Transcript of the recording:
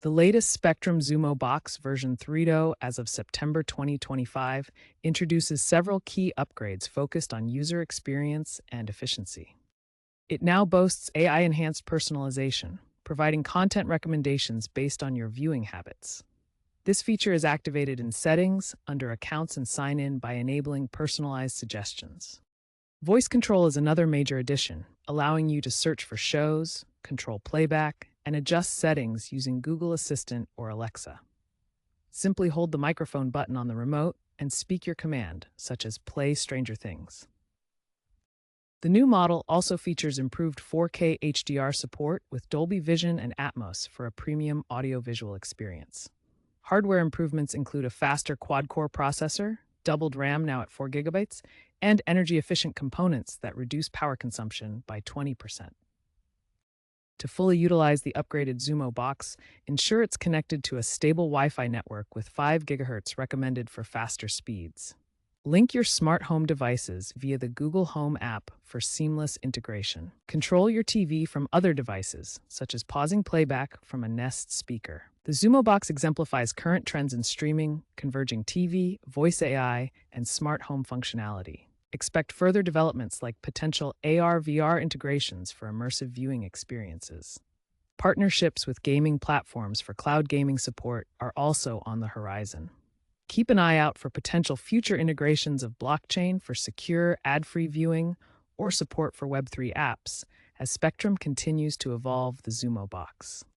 The latest Spectrum Xumo Box version 3.0 as of September 2025 introduces several key upgrades focused on user experience and efficiency. It now boasts AI-enhanced personalization, providing content recommendations based on your viewing habits. This feature is activated in Settings under Accounts and Sign-in by enabling personalized suggestions. Voice control is another major addition, allowing you to search for shows, control playback, and adjust settings using Google Assistant or Alexa. Simply hold the microphone button on the remote and speak your command, such as play Stranger Things. The new model also features improved 4K HDR support with Dolby Vision and Atmos for a premium audiovisual experience. Hardware improvements include a faster quad-core processor, doubled RAM now at 4 gigabytes, and energy-efficient components that reduce power consumption by 20%. To fully utilize the upgraded Xumo box, ensure it's connected to a stable Wi-Fi network with 5 GHz recommended for faster speeds. Link your smart home devices via the Google Home app for seamless integration. Control your TV from other devices, such as pausing playback from a Nest speaker. The Xumo box exemplifies current trends in streaming, converging TV, voice AI, and smart home functionality. Expect further developments like potential AR/VR integrations for immersive viewing experiences. Partnerships with gaming platforms for cloud gaming support are also on the horizon. Keep an eye out for potential future integrations of blockchain for secure, ad-free viewing or support for Web3 apps as Spectrum continues to evolve the Xumo box.